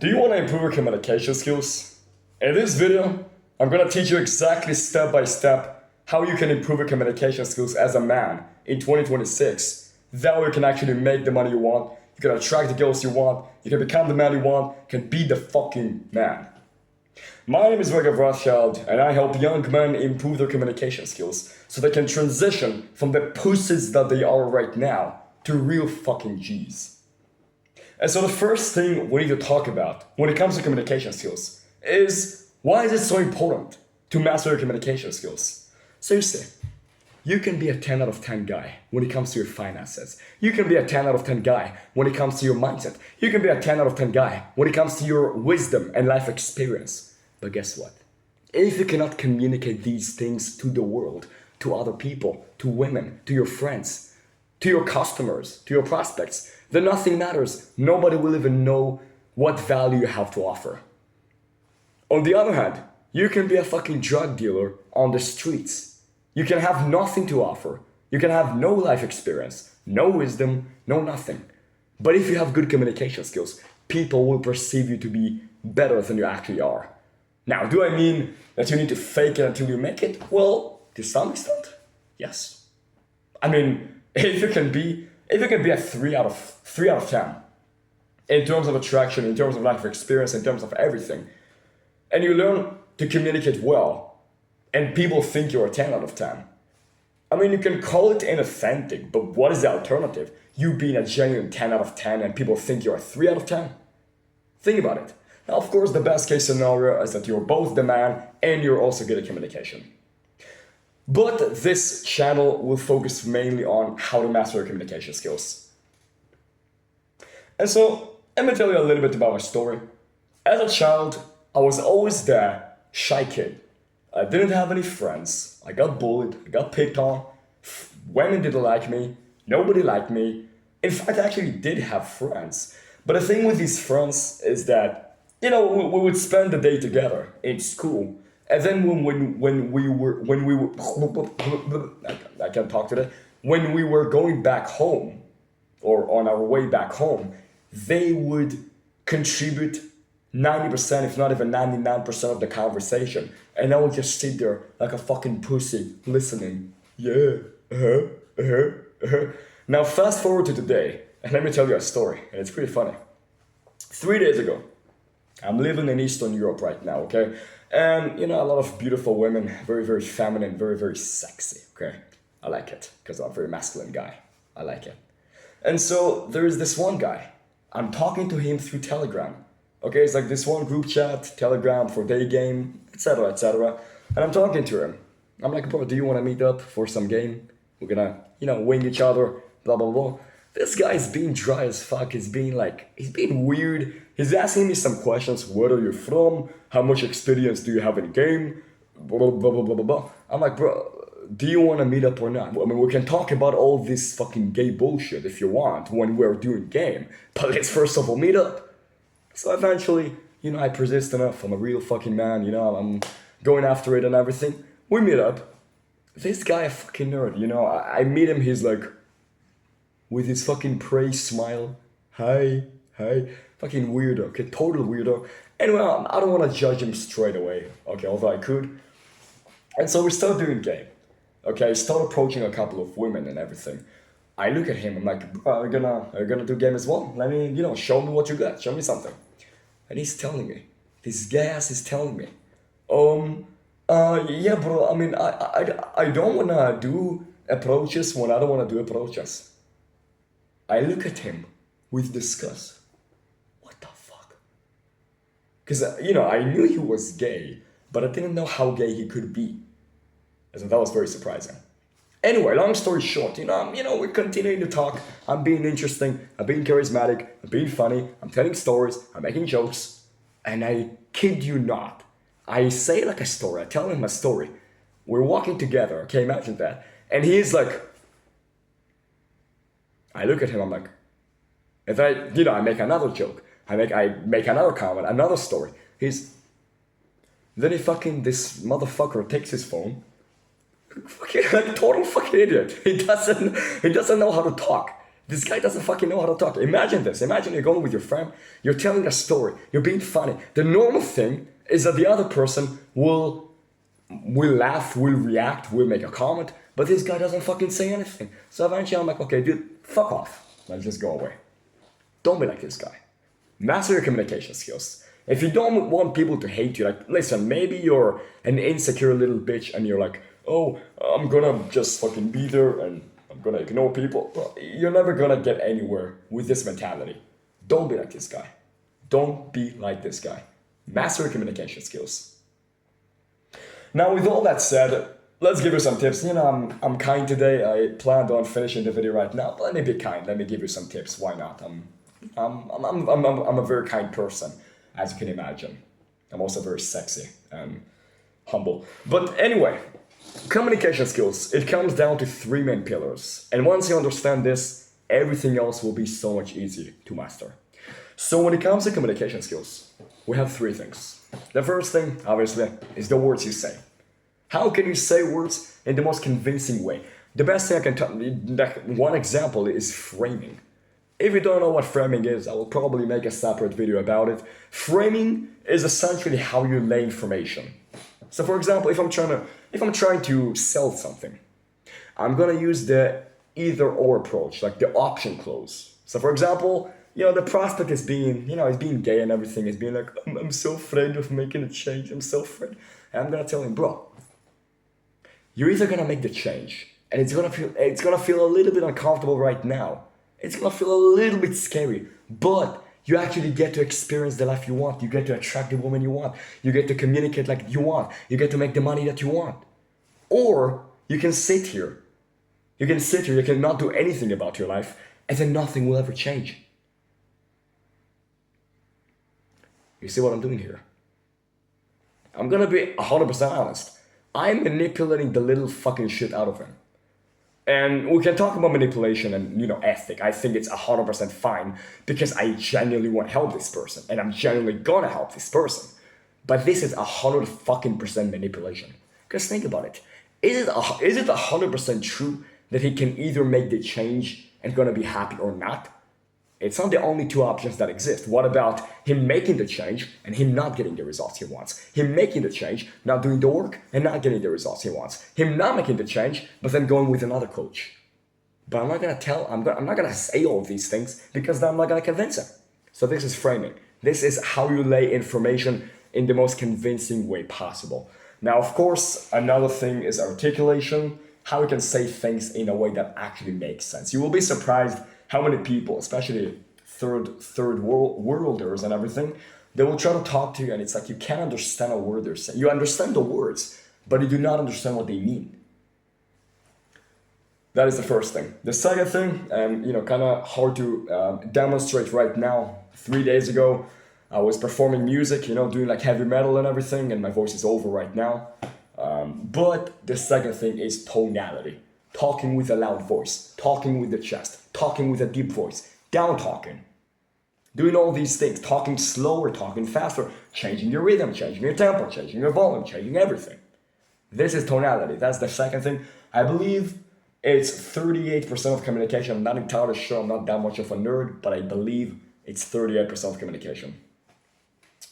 Do you want to improve your communication skills? In this video, I'm going to teach you exactly step by step how you can improve your communication skills as a man in 2026. That way you can actually make the money you want, you can attract the girls you want, you can become the man you want, you can be the fucking man. My name is Sgt.Roth, and I help young men improve their communication skills so they can transition from the pussies that they are right now to real fucking G's. And so the first thing we need to talk about when it comes to communication skills is why is it so important to master your communication skills? Seriously, you can be a 10 out of 10 guy when it comes to your finances. You can be a 10 out of 10 guy when it comes to your mindset. You can be a 10 out of 10 guy when it comes to your wisdom and life experience. But guess what? If you cannot communicate these things to the world, to other people, to women, to your friends, to your customers, to your prospects, then nothing matters. Nobody will even know what value you have to offer. On the other hand, you can be a fucking drug dealer on the streets. You can have nothing to offer. You can have no life experience, no wisdom, no nothing. But if you have good communication skills, people will perceive you to be better than you actually are. Now, do I mean that you need to fake it until you make it? Well, to some extent, yes. I mean, if you can be a 3 out of 10 in terms of attraction, in terms of life experience, in terms of everything, and you learn to communicate well, and people think you're a 10 out of 10. I mean, you can call it inauthentic, but what is the alternative? You being a genuine 10 out of 10 and people think you're a 3 out of 10? Think about it. Now, of course, the best case scenario is that you're both the man and you're also good at communication. But this channel will focus mainly on how to master your communication skills. And so, let me tell you a little bit about my story. As a child, I was always the shy kid. I didn't have any friends. I got bullied, I got picked on. Women didn't like me, nobody liked me. In fact, I actually did have friends. But the thing with these friends is that, we would spend the day together in school. And then when we were I can't talk today. When we were going back home, or on our way back home, they would contribute 90%, if not even 99% of the conversation. And I would just sit there like a fucking pussy, listening. Yeah, Now fast forward to today, and let me tell you a story, and it's pretty funny. 3 days ago, I'm living in Eastern Europe right now, okay? And, a lot of beautiful women, very, very feminine, very, very sexy, okay? I like it, because I'm a very masculine guy. I like it. And so, there is this one guy. I'm talking to him through Telegram. Okay, it's like this one group chat, Telegram for day game, etc., etc. And I'm talking to him. I'm like, bro, do you want to meet up for some game? We're gonna, wing each other, blah, blah, blah. This guy is being dry as fuck. He's being weird. He's asking me some questions. Where are you from? How much experience do you have in game? Blah, blah, blah, blah, blah, blah. I'm like, bro, do you want to meet up or not? I mean, we can talk about all this fucking gay bullshit if you want when we're doing game. But let's first of all meet up. So eventually, I persist enough. I'm a real fucking man, I'm going after it and everything. We meet up. This guy, a fucking nerd, I meet him, he's like, with his fucking praise smile. Hi. Fucking weirdo, okay, total weirdo. Anyway, I don't want to judge him straight away, okay, although I could. And so we start doing game. Okay, I start approaching a couple of women and everything. I look at him, I'm like, bro, are you gonna do game as well? Let me, show me what you got, show me something. And he's telling me, this gas is telling me, yeah, bro, I mean, I don't wanna do approaches when I don't wanna do approaches. I look at him with disgust. What the fuck? Because, I knew he was gay, but I didn't know how gay he could be. And so that was very surprising. Anyway, long story short, we're continuing to talk. I'm being interesting, I'm being charismatic, I'm being funny, I'm telling stories, I'm making jokes. And I kid you not, I say like a story, I tell him a story. We're walking together, okay, imagine that. And he's like, I look at him, I'm like, if I make another joke, I make another comment, another story. This motherfucker takes his phone, fucking like total fucking idiot. He doesn't know how to talk. This guy doesn't fucking know how to talk. Imagine this. Imagine you're going with your friend, you're telling a story, you're being funny. The normal thing is that the other person will laugh, will react, will make a comment, but this guy doesn't fucking say anything. So eventually I'm like, okay, dude, fuck off. Let's just go away. Don't be like this guy. Master your communication skills. If you don't want people to hate you, like, listen, maybe you're an insecure little bitch and you're like, oh, I'm gonna just fucking be there and I'm gonna ignore people. Well, you're never gonna get anywhere with this mentality. Don't be like this guy. Don't be like this guy. Master your communication skills. Now, with all that said, let's give you some tips. You know, I'm kind today. I planned on finishing the video right now, but let me be kind. Let me give you some tips. Why not? I'm a very kind person, as you can imagine. I'm also very sexy and humble. But anyway, communication skills. It comes down to 3 main pillars. And once you understand this, everything else will be so much easier to master. So when it comes to communication skills, we have 3 things. The first thing, obviously, is the words you say. How can you say words in the most convincing way? The best thing I can tell you, one example is framing. If you don't know what framing is, I will probably make a separate video about it. Framing is essentially how you lay information. So for example, if I'm trying to sell something, I'm gonna use the either or approach, like the option clause. So for example, you know, the prospect is being, you know, is being gay and everything, is being like, I'm so afraid of making a change, I'm so afraid. And I'm gonna tell him, bro, you're either gonna make the change, and it's gonna feel a little bit uncomfortable right now. It's gonna feel a little bit scary, but you actually get to experience the life you want. You get to attract the woman you want. You get to communicate like you want. You get to make the money that you want. Or you can sit here. You can not do anything about your life, and then nothing will ever change. You see what I'm doing here? I'm gonna be 100% honest. I'm manipulating the little fucking shit out of him. And we can talk about manipulation and, you know, ethic. I think it's 100% fine because I genuinely want to help this person and I'm genuinely gonna help this person. But this is 100% manipulation. Because think about it. Is it 100% true that he can either make the change and gonna be happy or not? It's not the only 2 options that exist. What about him making the change and him not getting the results he wants? Him making the change, not doing the work, and not getting the results he wants. Him not making the change, but then going with another coach. But I'm not gonna say all of these things because then I'm not gonna convince him. So this is framing. This is how you lay information in the most convincing way possible. Now, of course, another thing is articulation, how you can say things in a way that actually makes sense. You will be surprised how many people, especially third worlders and everything, they will try to talk to you and it's like you can't understand a word they're saying. You understand the words, but you do not understand what they mean. That is the first thing. The second thing, and you know, kind of hard to demonstrate right now. 3 days ago, I was performing music, you know, doing like heavy metal and everything, and my voice is over right now. But the second thing is tonality. Talking with a loud voice, talking with the chest, talking with a deep voice, down talking. Doing all these things, talking slower, talking faster, changing your rhythm, changing your tempo, changing your volume, changing everything. This is tonality. That's the second thing. I believe it's 38% of communication. I'm not entirely sure. I'm not that much of a nerd, but I believe it's 38% of communication.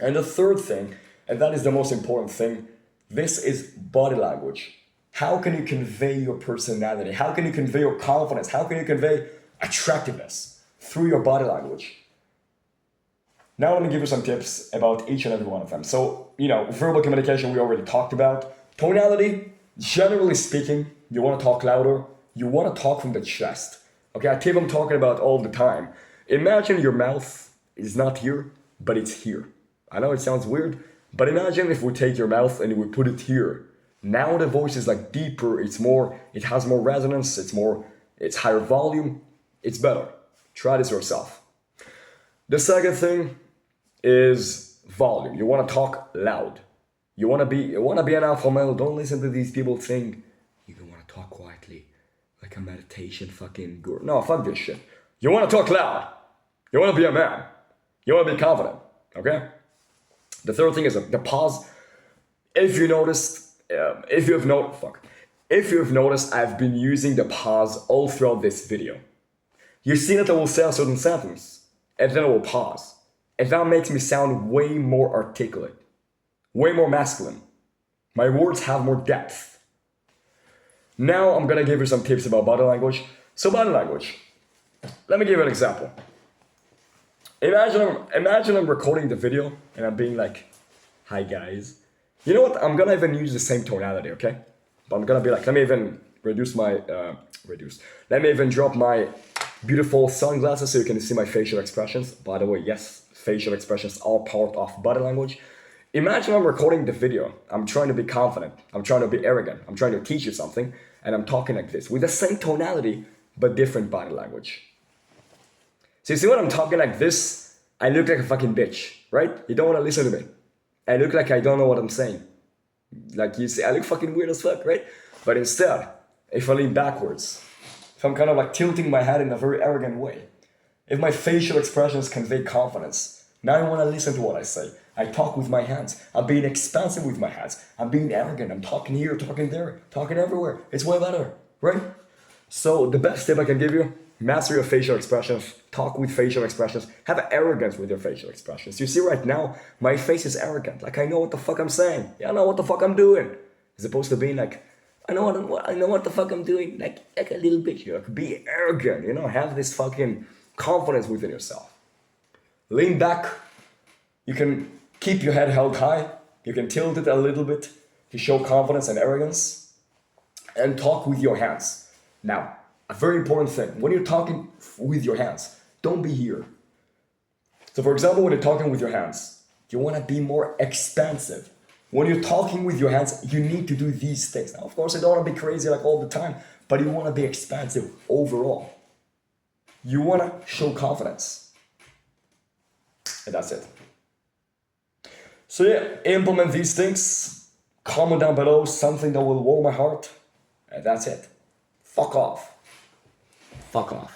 And the third thing, and that is the most important thing, this is body language. How can you convey your personality? How can you convey your confidence? How can you convey attractiveness? Through your body language. Now I'm going to give you some tips about each and every one of them. So, you know, verbal communication we already talked about. Tonality, generally speaking, you want to talk louder. You want to talk from the chest. Okay, a tip I'm talking about all the time. Imagine your mouth is not here, but it's here. I know it sounds weird, but imagine if we take your mouth and we put it here. Now the voice is like deeper, it has more resonance, it's higher volume, it's better. Try this yourself. The second thing is volume. You want to talk loud. You want to be an alpha male. Don't listen to these people saying you want to talk quietly, like a meditation fucking guru. No, fuck this shit. You want to talk loud. You want to be a man. You want to be confident. Okay. The third thing is the pause. If you have noticed, I've been using the pause all throughout this video. You see that I will say a certain sentence, and then I will pause. And that makes me sound way more articulate, way more masculine. My words have more depth. Now I'm gonna give you some tips about body language. So body language. Let me give you an example. Imagine I'm recording the video and I'm being like, hi guys. You know what? I'm gonna even use the same tonality, okay? But I'm gonna be like, let me even let me even drop my beautiful sunglasses so you can see my facial expressions. By the way, yes, facial expressions are part of body language. Imagine I'm recording the video. I'm trying to be confident. I'm trying to be arrogant. I'm trying to teach you something. And I'm talking like this with the same tonality, but different body language. So you see when I'm talking like this, I look like a fucking bitch, right? You don't want to listen to me. I look like I don't know what I'm saying. Like you see, I look fucking weird as fuck, right? But instead, if I lean backwards, if I'm kind of like tilting my head in a very arrogant way, if my facial expressions convey confidence, now I want to listen to what I say. I talk with my hands. I'm being expansive with my hands. I'm being arrogant. I'm talking here, talking there, talking everywhere. It's way better, right? So the best tip I can give you, master your facial expressions, talk with facial expressions, have arrogance with your facial expressions. You see right now, my face is arrogant. Like I know what the fuck I'm saying. Yeah, I know what the fuck I'm doing. As opposed to being like, I know what the fuck I'm doing. Like a little bitch. You know, be arrogant. You know, have this fucking confidence within yourself. Lean back. You can keep your head held high. You can tilt it a little bit to show confidence and arrogance. And talk with your hands. Now, a very important thing. When you're talking with your hands, don't be here. So for example, when you're talking with your hands, you want to be more expansive. When you're talking with your hands, you need to do these things. Now, of course, you don't want to be crazy like all the time, but you want to be expansive overall. You want to show confidence. And that's it. So yeah, implement these things. Comment down below something that will warm my heart. And that's it. Fuck off. Fuck off.